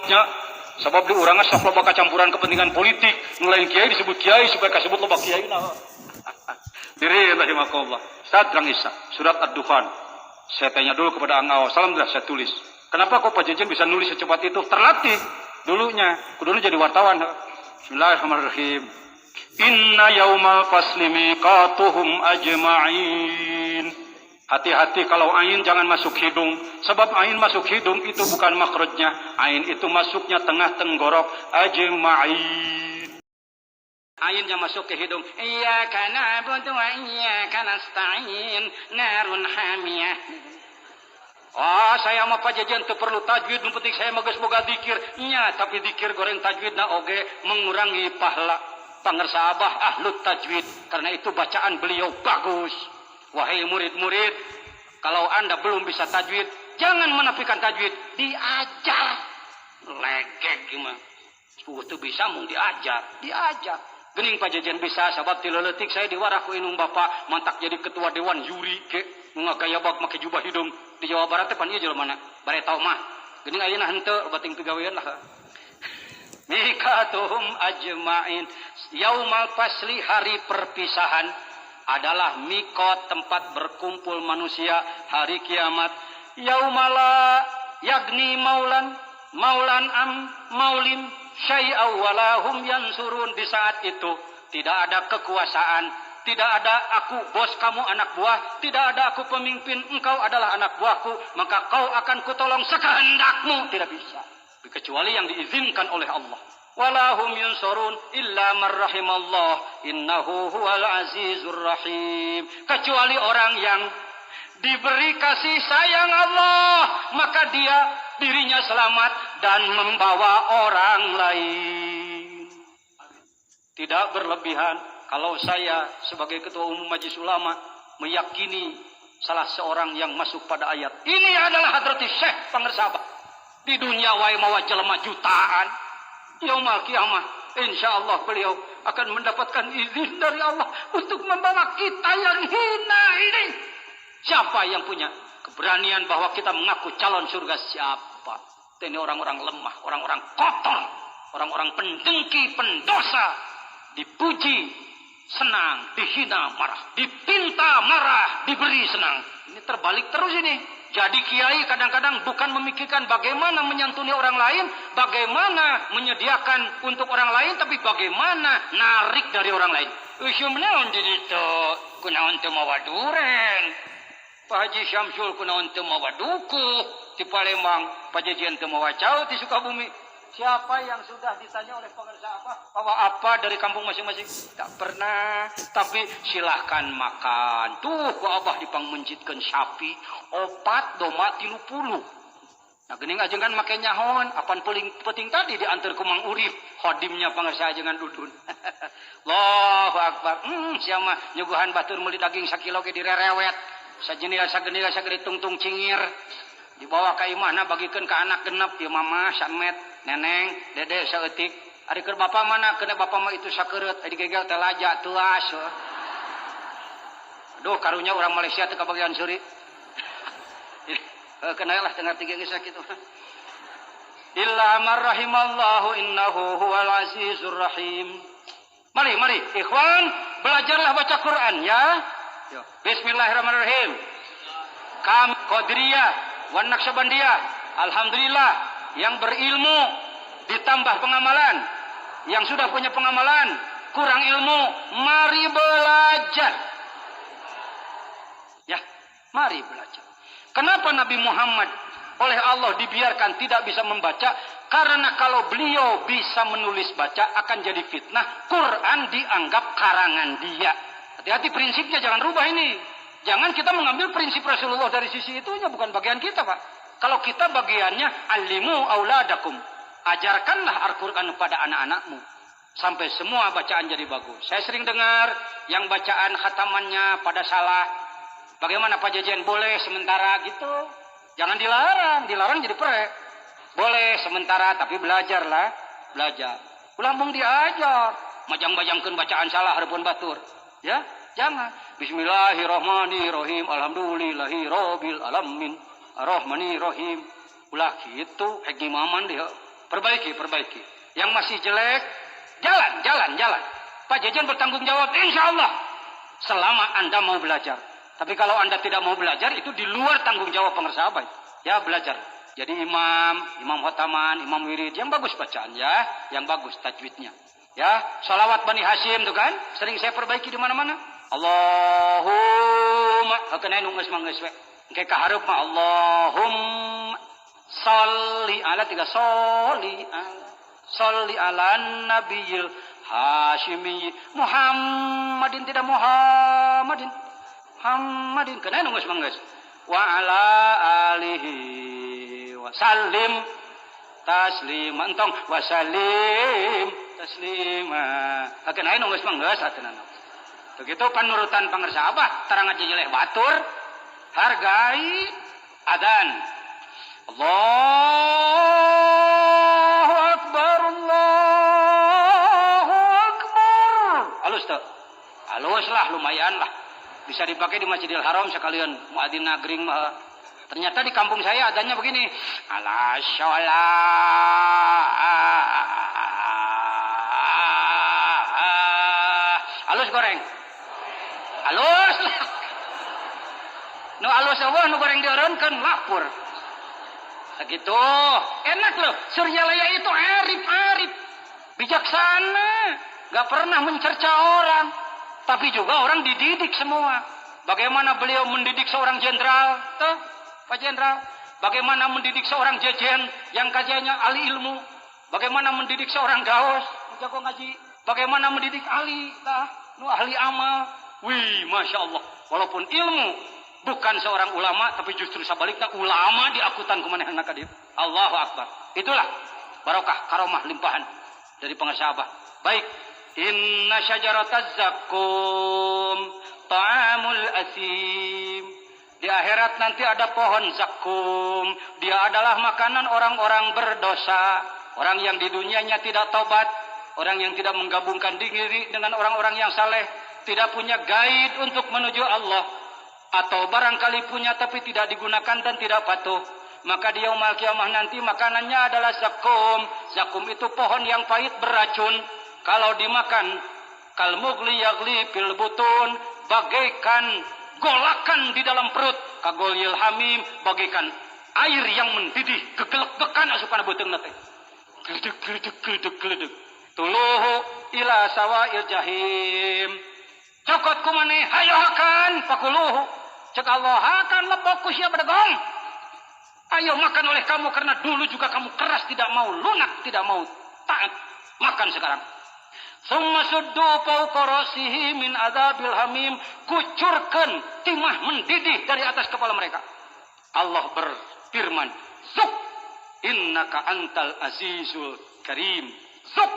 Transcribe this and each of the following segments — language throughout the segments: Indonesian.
umatnya. Sebab di urang sok loba kacampuran kepentingan politik, ngelain kiai disebut kiai supaya kasebut loba kiai nah. Diri rahimakumullah. Ustaz Rang Isa, surat Ad-Dukhan. Saya tanya dulu kepada Angau, salam dah saya tulis. Kenapa kok Pak Jejen bisa nulis secepat itu? Terlatih dulunya, kudunya jadi wartawan. Bismillahirrahmanirrahim. Inna yaumal fasli miqatuhum ajma'in. Hati-hati kalau ain jangan masuk hidung. Sebab ain masuk hidung itu bukan makhrajnya. Ain itu masuknya tengah tenggorok. Ajma'in. Ainnya masuk ke hidung. Iyyaka na'budu wa iyyaka nasta'in. Narun hamiyah. Oh, saya mah Pak Jejen teu perlu tajwid, nu penting saya mah geus boga zikir. Nya, tapi zikir goreng tajwidna oge mengurangi pahala. Pangersa Abah ahlut tajwid. Karena itu bacaan beliau bagus. Wahai murid-murid, kalau Anda belum bisa tajwid, jangan menafikan tajwid, diajar. Legek gimana? Itu bisa mung diajar. Gening Pak Jejen bisa, sebab ti leuletik saya diwaraku inung Bapak mantak jadi ketua dewan juri ke ngagaya bab make jubah hidung di Jawa Barat teh pan ieu jelema bare tau mah. Gening ayeuna henteu bating pigawean lah. Mikatuhum ajma'in. Yaumal fasli, hari perpisahan, adalah mikot, tempat berkumpul manusia hari kiamat. Yaumala yagni maulan am maulin syai'aw walahum yansurun. Di saat itu tidak ada kekuasaan, tidak ada aku bos kamu anak buah, tidak ada aku pemimpin, engkau adalah anak buahku, maka kau akan kutolong sekehendakmu. Tidak bisa, kecuali yang diizinkan oleh Allah. Walahum yunsurun illa man rahimallah innahu huwal azizur rahim. Kecuali orang yang diberi kasih sayang Allah, maka dia dirinya selamat dan membawa orang lain. Tidak berlebihan. Kalau saya sebagai ketua umum Majelis Ulama meyakini salah seorang yang masuk pada ayat ini adalah Hadrati Syekh Pangersabah, di dunia wae mawa jelema jutaan, yaumul kiamah insyaallah beliau akan mendapatkan izin dari Allah untuk membawa kita yang hina ini. Siapa yang punya keberanian bahwa kita mengaku calon surga? Siapa? Ini orang-orang lemah, orang-orang kotor, orang-orang pendengki, pendosa, dipuji senang, dihina marah, dipinta marah, diberi senang. Ini terbalik terus ini. Jadi kiai kadang-kadang bukan memikirkan bagaimana menyantuni orang lain, bagaimana menyediakan untuk orang lain, tapi bagaimana narik dari orang lain. Usumnaon jadi to kunaon teu mawa duren. Pak Haji Syamsul kunaon teu mawa duku di Palembang, Pak Jejen teu mawa cau di Sukabumi. Siapa yang sudah ditanya oleh pengerja apa? Bawa apa dari kampung masing-masing? Tak pernah. Tapi silahkan makan. Tuh, ku Abah dipangmencitkeun sapi, opat doma 30. Nah, geuning ajengan make nyahon, apan penting tadi diantar ku Mang Urip, khodimnya pengerja ajengan Dudun. Allahu Akbar. Sia mah nyuguhan batur meuli daging sakilo ge direrewet. Sajenil sagede tungtung cingir. Dibawa ka imahna bagikeun ka anak genep, ieu mama samet, neneng, dede saeutik. Ari keur bapa mana? Kena bapa mah itu sakeureut, adi gegel teh laja teuas. Aduh, karunya orang Malaysia teh kabagian seuri. Kena lah tengah tiga geus sakitu. Illa man rahimallahu innahu huwal azizur rahim. Mari ikhwan, belajarlah baca Quran ya. Bismillahirrahmanirrahim. Kami Qadiriyah wan Naqsyabandiyah, alhamdulillah, yang berilmu ditambah pengamalan, yang sudah punya pengamalan kurang ilmu, mari belajar ya, mari belajar. Kenapa Nabi Muhammad oleh Allah dibiarkan tidak bisa membaca? Karena kalau beliau bisa menulis baca akan jadi fitnah. Quran dianggap karangan dia. Hati-hati prinsipnya, jangan rubah ini. Jangan kita mengambil prinsip Rasulullah dari sisi itunya, bukan bagian kita, Pak. Kalau kita bagiannya alimu auladakum, ajarkanlah Al-Quran kepada anak-anakmu sampai semua bacaan jadi bagus. Saya sering dengar yang bacaan khatamannya pada salah. Bagaimana Pak Jejen? Boleh sementara gitu, jangan dilarang jadi perek. Boleh sementara, tapi belajarlah, belajar. Ulambung diajar, majang-majangkeun bacaan salah hareupeun batur, ya. Jangan. Bismillahirrahmanirrahim. Alhamdulillahi rabbil alamin. Arrahmanirrahim. Ulah kitu, hegi maman dia. perbaiki. Yang masih jelek, jalan. Pak Jajan bertanggung jawab, insya Allah. Selama Anda mau belajar. Tapi kalau Anda tidak mau belajar, itu di luar tanggung jawab pengersahabat. Ya, belajar. Jadi imam khotaman, imam wirid, yang bagus bacaan ya, yang bagus tajwidnya. Ya, sholawat Bani Hashim tuh kan, sering saya perbaiki di mana-mana. Allahumma, kena nunggu semangges we. Kayak kaharup mah Allahumma sholli ala tiga sholli ala nabiyil Hashimi Muhammadin tidak Muhammadin kena nunggu semangges. Wa ala alihi wa sallim taslima entong wa sallim taslima akeun aya nu geus manggeus atunan begitu panurutan pangersa abah tarang aja jeleh batur hargai adzan Allahu akbar alus teu alus lah lumayan lah bisa dipakai di Masjidil Haram sekalian muadzin nagring mah. Ternyata di kampung saya adanya begini. Ala sholat. Alus goreng. Alus. Nu alus eueuh nu goreng dieureunkeun lapur. Begitu. Enak loh. Suryalaya itu arif. Bijaksana. Gak pernah mencerca orang. Tapi juga orang dididik semua. Bagaimana beliau mendidik seorang jenderal? Tuh, Pak Jenderal. Bagaimana mendidik seorang jejen yang kajiannya ahli ilmu? Bagaimana mendidik seorang gaos? Jago ngaji. Bagaimana mendidik ahli? Ahli amal. Wih, Masya Allah. Walaupun ilmu bukan seorang ulama, tapi justru sebaliknya ulama diakutan kumaneh anak kadir. Allahu Akbar. Itulah barokah, karomah, limpahan dari pengersahabah. Baik. Inna syajarataz zakum ta'amul asim. Di akhirat nanti ada pohon zakum. Dia adalah makanan orang-orang berdosa, orang yang di dunianya tidak taubat, orang yang tidak menggabungkan diri dengan orang-orang yang saleh, tidak punya guide untuk menuju Allah, atau barangkali punya tapi tidak digunakan dan tidak patuh. Maka di yaumul kiamah nanti makanannya adalah zakum. Zakum itu pohon yang pahit beracun. Kalau dimakan kalmugli yagli fil butun, bagaikan golakan di dalam perut, kagolyil hamim, bagaikan air yang mendidih gegelek-gekan asupan beuteungna teh. Gledeg. Tuluhu ila sawa'il jahim. Cokot kumaneh hayo hakan pakuluhu. Cek Allah hakan lebok ku sia bedegong. Ayo makan oleh kamu karena dulu juga kamu keras tidak mau lunak, tidak mau taat. Makan sekarang. Summa suddu fawqa rasihi min adzabil hamim, kucurkan timah mendidih dari atas kepala mereka. Allah berfirman, "Zuk innaka antal azizul karim." Zuk,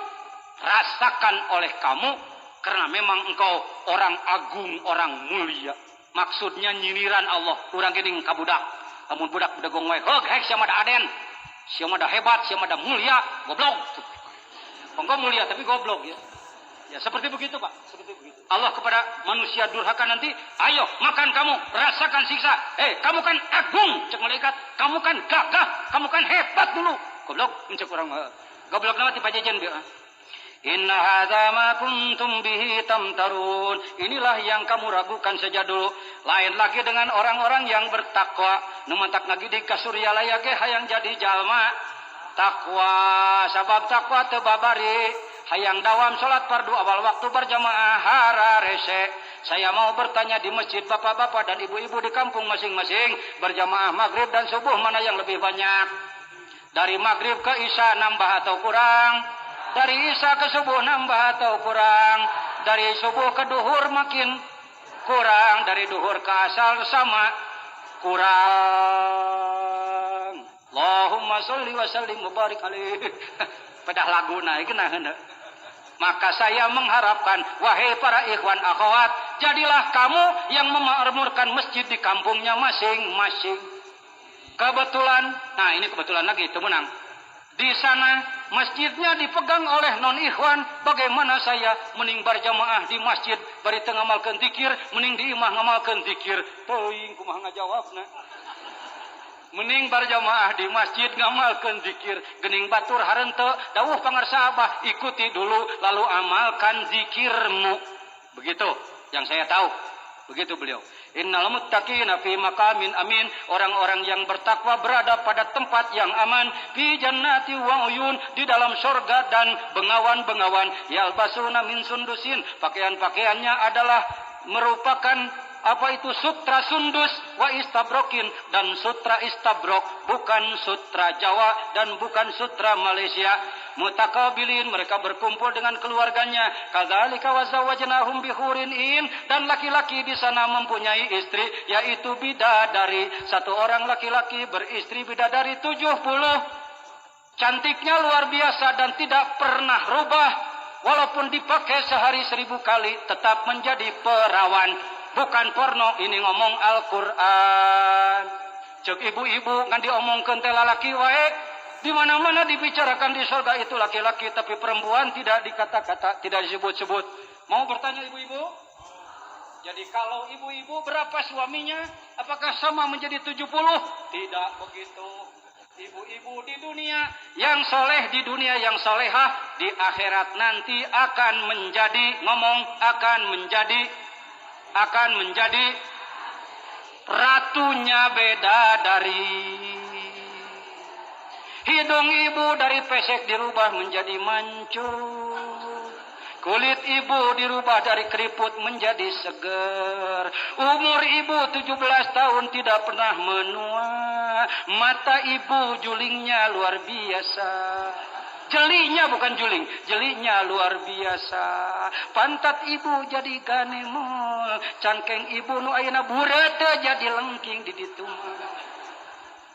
rasakan oleh kamu karena memang engkau orang agung, orang mulia. Maksudnya nyindiran Allah, urang geuning ka budak. Lamun budak bedegong wae, "Heug hek sia mah da aden. Sia mah da hebat, sia mah da mulia." Goblok. Engkau mulia tapi goblok ya. Ya seperti begitu Pak, seperti begitu. Allah kepada manusia durhaka nanti, ayo makan kamu, rasakan siksa. Kamu kan agung, cek malaikat. Kamu kan gagah, kamu kan hebat dulu. Goblok, mencek orang. Goblok nama tipe jajan dia. Inna hadza ma kuntum bihi tamtarun. Inilah yang kamu ragukan sejak dulu. Lain lagi dengan orang-orang yang bertakwa. Nu mantak ngagidik ka suryalaya ge hayang jadi jalma takwa. Sabab takwa teu babari. Hayang dawam sholat fardu awal waktu berjamaah hararese. Saya mau bertanya di masjid bapak-bapak dan ibu-ibu di kampung masing-masing, berjamaah maghrib dan subuh mana yang lebih banyak? Dari maghrib ke isya nambah atau kurang? Dari isya ke subuh nambah atau kurang? Dari subuh ke duhur makin kurang? Dari duhur ke asal sama kurang? Allahumma sholli wa sallim mubarik alaihi. Pedah lagu naik kena hendak. Maka saya mengharapkan, wahai para ikhwan akhwat, jadilah kamu yang memakmurkan masjid di kampungnya masing-masing. Kebetulan, nah ini kebetulan lagi itu menang. Di sana masjidnya dipegang oleh non ikhwan. Bagaimana saya mending berjamaah di masjid bari teu ngamalkeun zikir, mending di imah ngamalkeun zikir. Teuing kumaha ngajawabna. Mending berjamaah di masjid ngamalkan zikir gening batur harente dawuh pangarsa Abah ikuti dulu lalu amalkan zikirmu. Begitu yang saya tahu. Begitu beliau. Innal muttaqina fi maqamin amin. Orang-orang yang bertakwa berada pada tempat yang aman. Fi jannati wa uyun. Di dalam surga dan bengawan-bengawan. Yalbasuna min sundusin. Pakaian-pakaiannya adalah merupakan apa itu sutra sundus wa istabrokin dan sutra istabrok, bukan sutra Jawa dan bukan sutra Malaysia. Mutakabilin, mereka berkumpul dengan keluarganya. Kadzalika wazawajnahum bihurin in, dan laki-laki di sana mempunyai istri yaitu bidadari. Satu orang laki-laki beristri bidadari 70. Cantiknya luar biasa dan tidak pernah rubah. Walaupun dipakai sehari 1000 kali tetap menjadi perawan. Bukan porno, ini ngomong Al-Quran. Cek ibu-ibu ngan diomongkeun teh lalaki wae. Di mana-mana dibicarakan di surga itu laki-laki, tapi perempuan tidak dikata-kata, tidak disebut-sebut. Mau bertanya ibu-ibu? Jadi kalau ibu-ibu berapa suaminya? Apakah sama menjadi 70? Tidak begitu. Ibu-ibu di dunia yang soleh, di dunia yang solehah, di akhirat nanti akan menjadi ratunya bidadari. Hidung ibu dari pesek dirubah menjadi mancung. Kulit ibu dirubah dari keriput menjadi seger. Umur ibu 17 tahun tidak pernah menua. Mata ibu julingnya luar biasa. Jelinya bukan juling, jelinya luar biasa. Pantat ibu jadi ganemol, cangkeng ibu nu ayeuna buret jadi lengking di ditu.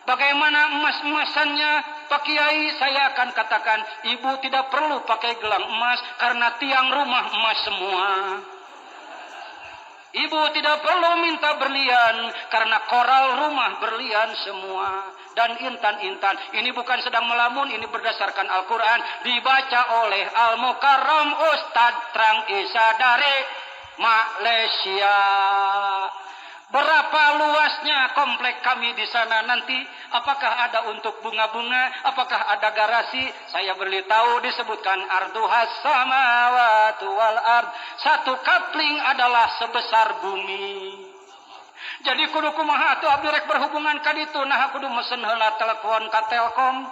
Bagaimana emas-emasannya Pak Kiai? Saya akan katakan ibu tidak perlu pakai gelang emas karena tiang rumah emas semua. Ibu tidak perlu minta berlian karena koral rumah berlian semua. Dan intan-intan, ini bukan sedang melamun, ini berdasarkan Al-Quran, dibaca oleh Al-Mukarram Ustadz Trang Isa dari Malaysia. Berapa luasnya komplek kami di sana nanti? Apakah ada untuk bunga-bunga? Apakah ada garasi? Saya beritahu disebutkan arduhas samawati wal ard. Satu kapling adalah sebesar bumi. Jadi kudu kumaha atuh abdi rek berhubungan ka ditu nah kudu mesen heula telepon ka Telkom.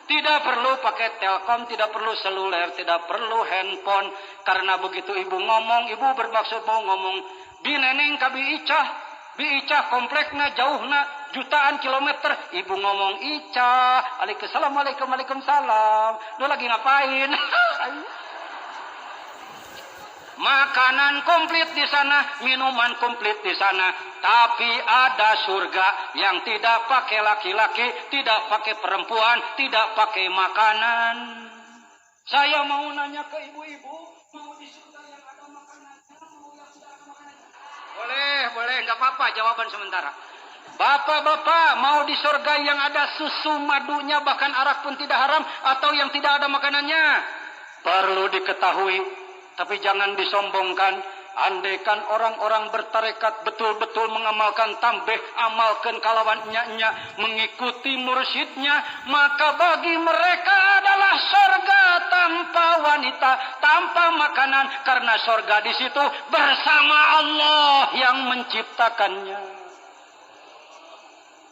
Tidak perlu pakai Telkom, tidak perlu seluler, tidak perlu handphone. Karena begitu ibu ngomong, ibu bermaksud mau ngomong bineneng ka Bi Icah komplekna jauhna jutaan kilometer. Ibu ngomong Icah, Waalaikumsalam, Waalaikumsalam. Lu lagi ngapain? Makanan komplit di sana, minuman komplit di sana. Tapi ada surga yang tidak pakai laki-laki, tidak pakai perempuan, tidak pakai makanan. Saya mau nanya ke ibu-ibu, mau di surga yang ada makanannya, mau yang tidak ada makanannya? Boleh, nggak apa-apa jawaban sementara. Bapak-bapak, mau di surga yang ada susu madunya, bahkan arak pun tidak haram, atau yang tidak ada makanannya? Perlu diketahui, tapi jangan disombongkan. Andaikan orang-orang bertarekat betul-betul mengamalkan tambeh, amalkan kalawan nya-nya, mengikuti mursyidnya, maka bagi mereka adalah surga tanpa wanita, tanpa makanan, karena surga di situ bersama Allah yang menciptakannya.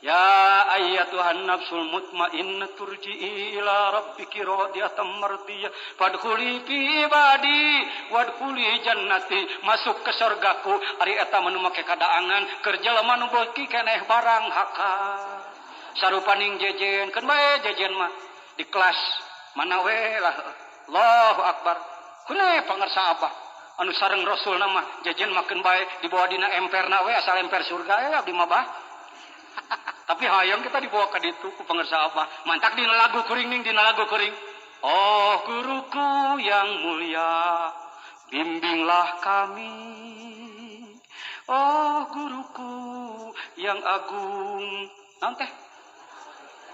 Ya ayyatuhan nafsul mutmainnah turji'i ila rabbiki radiyatan mardiyah fadkhuli fi ibadi wadkhuli jannati. Masuk ke surgaku ari eta manu make kadaangan keur jelema nu beuki keneh barang haka. Sarupaning jejen keun bae jejen mah di kelas mana we lah. Allahu akbar. Kuneh pangarsa apa anu sareng Rasul nama jejen makeun bae dibawa dina emperna we asal emper surga abdi mah bah. Tapi hayang kita dibawa ke ditu ku pangarsa apa mantak dina lagu kuring ning dina lagu kuring. Oh guruku yang mulia bimbinglah kami. Oh guruku yang agung naon teh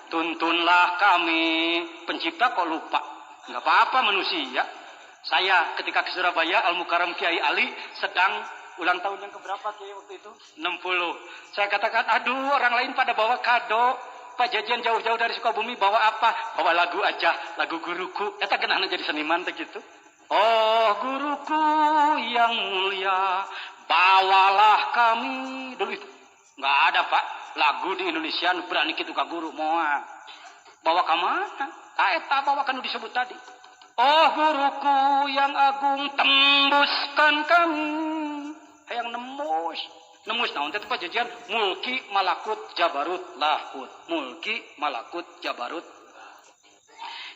tuntunlah kami. Pencipta kok lupa? Enggak apa-apa manusia. Saya ketika ke Surabaya Al Mukarram Kiai Ali sedang Ulang tahun yang keberapa Kiai waktu itu? 60. Saya katakan, aduh orang lain pada bawa kado. Pak Jajan jauh-jauh dari Sukabumi bawa apa? Bawa lagu aja, lagu guruku. Eta genahna jadi seniman teh gitu. Oh guruku yang mulia, bawalah kami. Dulu itu nggak ada Pak lagu di Indonesia berani kitu ka guru moal. Bawa ka mana? Eta bawa kanu disebut tadi. Oh guruku yang agung, tembuskan kami. Hayang nembus naon teh Pak Jajan? Mulki malakut jabarut lahut. Mulki malakut jabarut.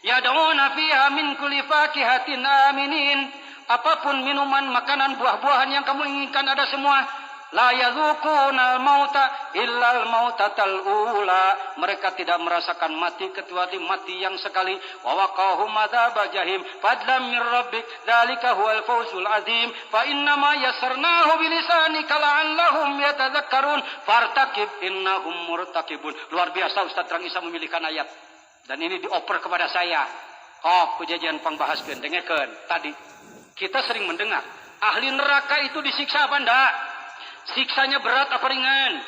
Yad'una fiha min kulli fakihatin aminin. Apapun minuman, makanan, buah-buahan yang kamu inginkan ada semua. La yadzuqunal mauta illal mautatal ula. Mereka tidak merasakan mati kecuali mati yang sekali. Wa waqahum adzab jahim fadlam min rabbik dzalika huwal fawzul azim. Fa inna ma yassarnahu bilisanika la'allahum yatadzakkarun. Fartaqib innahum murtaqibun. Luar biasa Ustaz Terang Isa memilihkan ayat. Dan ini dioper kepada saya. Oh, kejadian pangbahaskeun dengekeun tadi. Kita sering mendengar ahli neraka itu disiksa apa enggak? Siksanya berat apa ringan?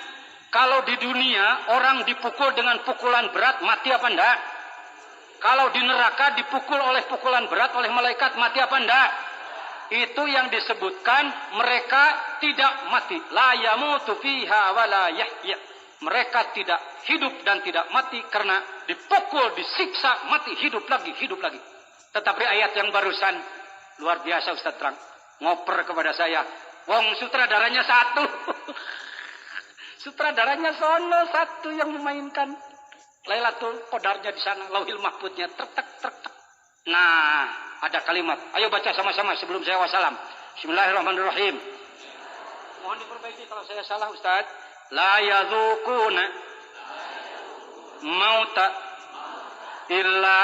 Kalau di dunia orang dipukul dengan pukulan berat mati apa enggak? Kalau di neraka dipukul oleh pukulan berat oleh malaikat mati apa enggak? Itu yang disebutkan mereka tidak mati. La yamutu fiha wa la yahya. Mereka tidak hidup dan tidak mati karena dipukul, disiksa, mati, hidup lagi, hidup lagi. Tetapi ayat yang barusan luar biasa Ustaz Terang. Ngoper kepada saya. Wong sutradaranya satu. Sutradaranya sono satu yang memainkan. Lailatul Qadarnya di sana, Lauhil Mahfuznya trek. Nah, ada kalimat. Ayo baca sama-sama sebelum saya wassalam. Bismillahirrahmanirrahim. Mohon diperbaiki kalau saya salah Ustaz. La yadzuquna mauta illa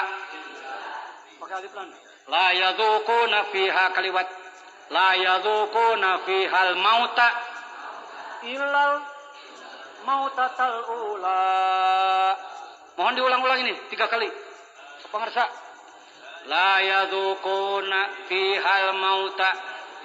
pakai alif lam. La yadzuquna fiha kaliwat. La yadzuquna fihal mauta illal mautatal ula. Mohon diulang-ulang ini 3 kali. Pengersa. La yadzuquna fihal mauta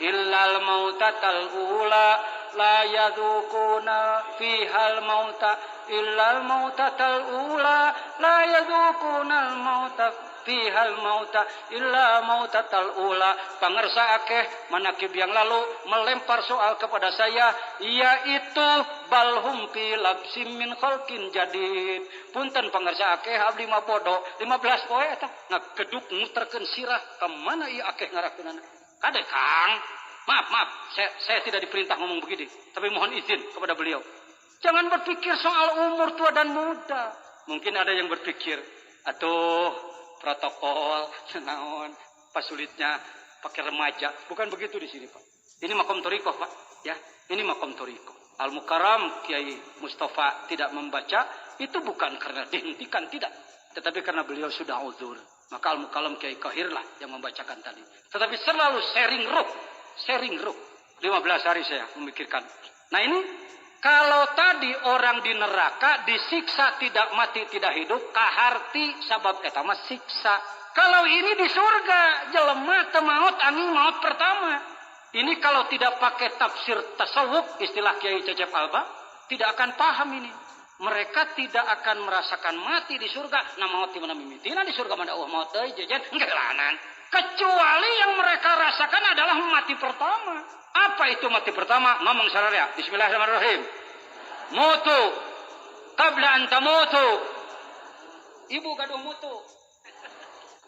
illal mautatal ula. La yadzuquna fihal mauta illal mautatal ula. La yadzuquna al mauta fihal mauta illa mautatal ula. Pangersa akeh manakib yang lalu melempar soal kepada saya, yaitu balhum fi labsim min khalqin jadid. Punten pangersa akeh abdi mah bodoh 15 poe eta ngageduk muterkeun sirah ka mana ieu akeh ngarakeunana. Kade Kang, maaf saya tidak diperintah ngomong begini, tapi mohon izin kepada beliau. Jangan berpikir soal umur tua dan muda. Mungkin ada yang berpikir, atuh protokol, naon, pas sulitnya pakai remaja. Bukan begitu di sini Pak. Ini makom torikoh Pak. Ya, ini makom torikoh. Al-Mukarram Kiai Mustafa tidak membaca itu bukan karena dihentikan, tidak, tetapi karena beliau sudah uzur. Maka Al-Mukarram Kiai Kahir lah yang membacakan tadi. Tetapi selalu sharing ruh. 15 hari saya memikirkan. Nah ini kalau tadi orang di neraka disiksa tidak mati tidak hidup, kaharti sabab eta mah siksa. Kalau ini di surga jelema teu maot angin maut pertama. Ini kalau tidak pakai tafsir tasawuf istilah Kiai Cecep Alba tidak akan paham ini. Mereka tidak akan merasakan mati di surga. Nah maut di mana mimitina di surga mana maut deui jajan ngelanan. Kecuali yang mereka rasakan adalah mati pertama. Apa itu mati pertama? Ngomong sararea. Bismillahirrahmanirrahim. Mutu qabla an tamutu. Ibu gaduh mutu.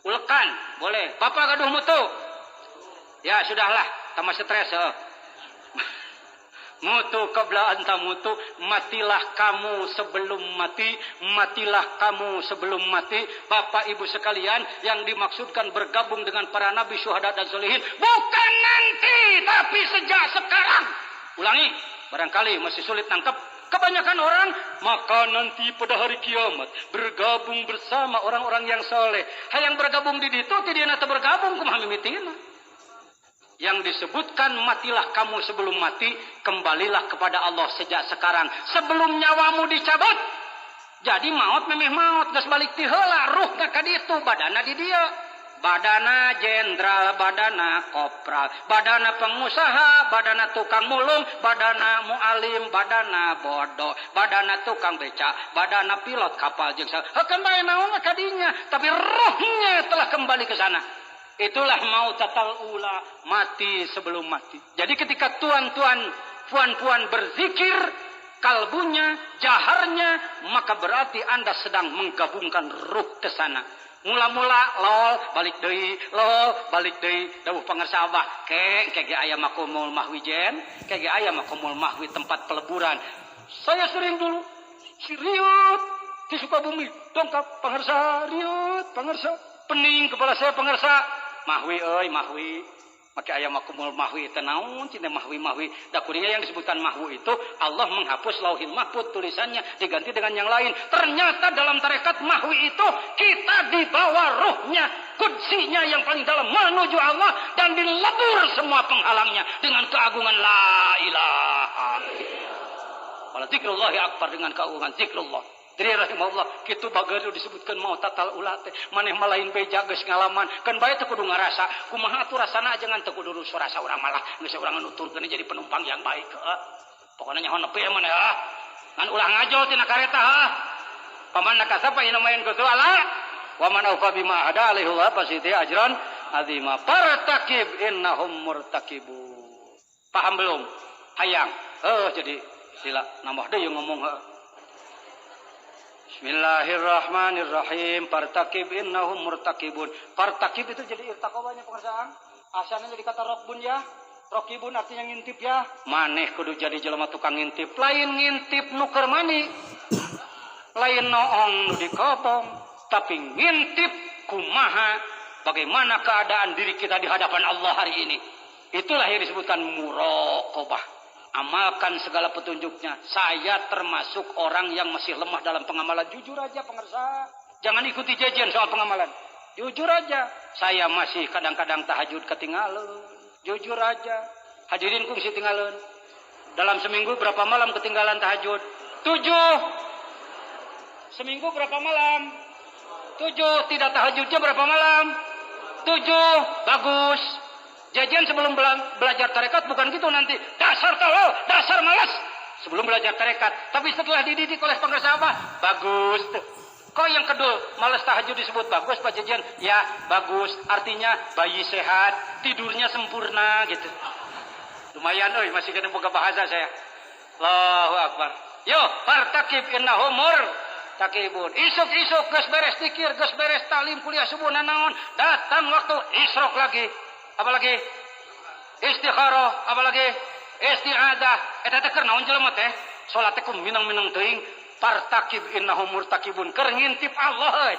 Ulekan, boleh. Bapak gaduh mutu. Ya, sudahlah, tambah stres. Mutu qabla an tamutu, matilah kamu sebelum mati, matilah kamu sebelum mati. Bapak Ibu sekalian, yang dimaksudkan bergabung dengan para nabi, syuhada dan solihin bukan nanti, tapi sejak sekarang. Ulangi, barangkali masih sulit nangkep. Kebanyakan orang, maka nanti pada hari kiamat bergabung bersama orang-orang yang soleh. Hayang bergabung di ditu, tidak nanti bergabung kumaha mimitina. Yang disebutkan matilah kamu sebelum mati, kembalilah kepada Allah sejak sekarang, sebelum nyawamu dicabut. Jadi maut memeh maut, geus balik ti heula, ruhna ka ditu, badanna di dieu. badana jenderal, badana kopral, badana pengusaha, badana tukang mulung, badana mualim, badana bodoh, badana tukang beca, badana pilot kapal jeung kembali naon kadinya, tapi rohnya telah kembali ke sana. Itulah mau tatal ula, mati sebelum mati. Jadi ketika tuan-tuan, puan-puan berzikir, kalbunya, jaharnya, maka berarti Anda sedang menggabungkan ruh ke sana. Mula-mula lol balik deui dawuh pangarsa Abah kege aya makumul mahwi jen, kege aya makumul mahwi tempat peleburan. Saya sering dulu riut di Sukabumi dongkap pangarsa riut pangarsa pening kepala saya pangarsa mahwi euy mahwi make aya makumul mahwi teh naon cenah mahwi da kuringa yang disebutkan mahwi itu Allah menghapus lauhil mahfuz tulisannya diganti dengan yang lain. Ternyata dalam tarekat mahwi itu kita dibawa ruhnya, kudsinya yang paling dalam menuju Allah dan dilebur semua penghalangnya dengan keagungan la ilaha illallah. Wala zikrullahi akbar, dengan keagungan zikrullah. Jadi rahimahullah kitu bageur disebutkan mau tatal ulah teh maneh malain beja geus ngalaman kan bae teu kudu ngarasa kumaha atuh rasana jangan teu kudu rasa urang malah geus urang nuturkeun jadi penumpang yang baik pokona nyaho nepi maneh ngan ulah ngajol tina kareta paman nakasapa ina main kutu ala wa man aufa bima ada alaihi wa fasiti ajran azima partakib innahum murtakibun. Paham belum? Hayang jadi sila nambah deui ngomong Bismillahirrahmanirrahim. Partakib innahum murtakibun. Partakib itu jadi irtakobanya pengerjaan. Asalnya jadi kata rokbun ya. Rokibun artinya ngintip ya. Maneh kudu jadi jelema tukang ngintip. Lain ngintip nuker mani. Lain noong nu dikobong. Tapi ngintip kumaha. Bagaimana keadaan diri kita di hadapan Allah hari ini. Itulah yang disebutkan muraqabah. Amalkan segala petunjuknya. Saya termasuk orang yang masih lemah dalam pengamalan. Jujur aja pengersa. Jangan ikuti jajan soal pengamalan. Jujur aja. Saya masih kadang-kadang tahajud ketinggalan. Jujur aja. Hadirin kungsi tinggalan. Dalam seminggu berapa malam ketinggalan tahajud? 7. Seminggu berapa malam? 7. Tidak tahajudnya berapa malam? 7. Bagus. Jajan sebelum belajar tarekat bukan gitu nanti. Dasar tolol, dasar malas. Sebelum belajar tarekat. Tapi setelah dididik oleh pengersa Abah, bagus tuh. Kok yang kedua, malas tahajud disebut bagus Pak Jajan? Ya, bagus. Artinya bayi sehat, tidurnya sempurna gitu. Lumayan masih kena buka bahasa saya. Allahu Akbar. Yo, partakib innahum murtakibun. Isuk-isuk geus beres zikir, geus beres talim kuliah subuh nanaon, datang waktu isrok lagi. Apalagi istikharah, apalagi isti'adzah. Eta teh keur naon jelema teh? Salat teh minang-minang teuing, partakib innahum murtakibun. Keur ngintip Allah.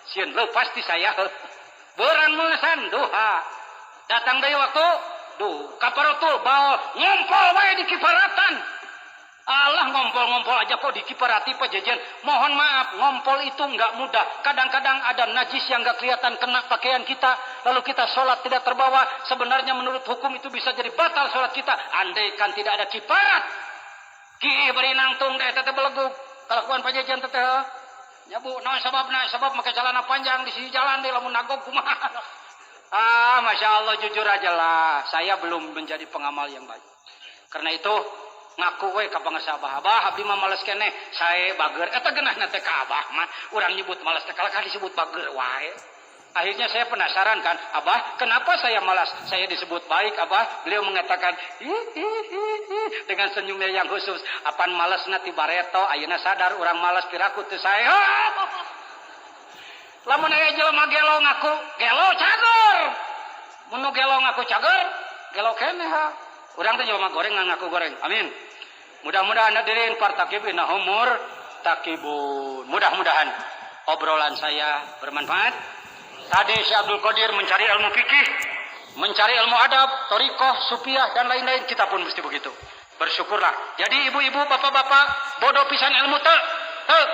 Sieun lepas ti saya. Beuran meusan duha. Datang deui waktu kaparatul baol, ngompol wae di kiparatan. Allah ngompol-ngompol aja kok dikiparati Pak Jajan. Mohon maaf, ngompol itu enggak mudah. Kadang-kadang ada najis yang enggak kelihatan kena pakaian kita. Lalu kita sholat tidak terbawa. Sebenarnya menurut hukum itu bisa jadi batal sholat kita. Andaikan tidak ada kiparat. Ki beri nangtung deh teteh beleguk. Kalakuan Pak Jajan teteh. Ya bu, naon sababna? Sabab pakai celana panjang di sisi jalan deh lamun nagok kumaha. Masya Allah jujur aja lah. Saya belum menjadi pengamal yang baik. Karena itu ngaku we ka pangarsa Abah. Abah abdi mah males keneh. Sae bager eta geunahna teh ka Abah mah urang nyebut males teh kalakah disebut bager wae. Akhirnya saya penasaran kan, Abah, kenapa saya malas? Saya disebut baik, Abah. Beliau mengatakan, dengan senyumnya yang khusus, apan malasna ti bareto, ayeuna sadar urang malas tiraku teu sae. Lamun aya jelema gelo ngaku, gelo cager. Mun gelo ngaku cager, gelo keneh ha. Urang teh jelema goreng ngaku goreng. Amin. Mudah-mudahan hadirin partakib innahum murtakibun. Mudah-mudahan obrolan saya bermanfaat. Tadi Syekh Abdul Qadir mencari ilmu fikih, mencari ilmu adab, thariqah, sufiah dan lain-lain, kita pun mesti begitu. Bersyukurlah. Jadi ibu-ibu, bapak-bapak, bodoh pisan ilmu teu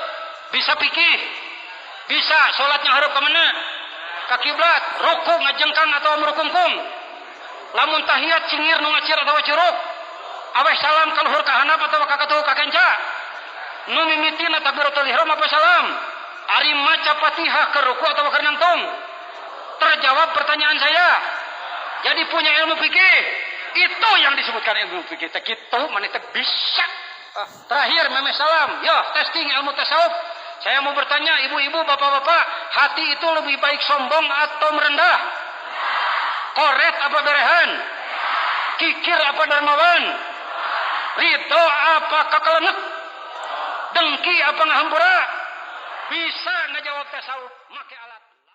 bisa fikih. Bisa salatnya hareup ka mana? Ka kiblat, ruku ngajengkang atau merukungkung. Lamun tahiyat cingir nu ngacir atau curug. Aweh salam ka luhur ka handap atau ka katuh ka kenca. Nu mimitina takbiratul ihram apa salam? Ari maca Fatihah ke ruku atau ke nangtung. jawab pertanyaan saya? Jadi punya ilmu fikih. Itu yang disebutkan ilmu fikih. Gitu mana bisa. Terakhir Meme Salam. Yo, testing ilmu tasawuf. Saya mau bertanya ibu-ibu, bapak-bapak, hati itu lebih baik sombong atau merendah? Koret apa berehan? Kikir apa dermawan? Ridho apa kakelenek? Dengki apa ngahampura? Bisa ngejawab tasawuf, make alat.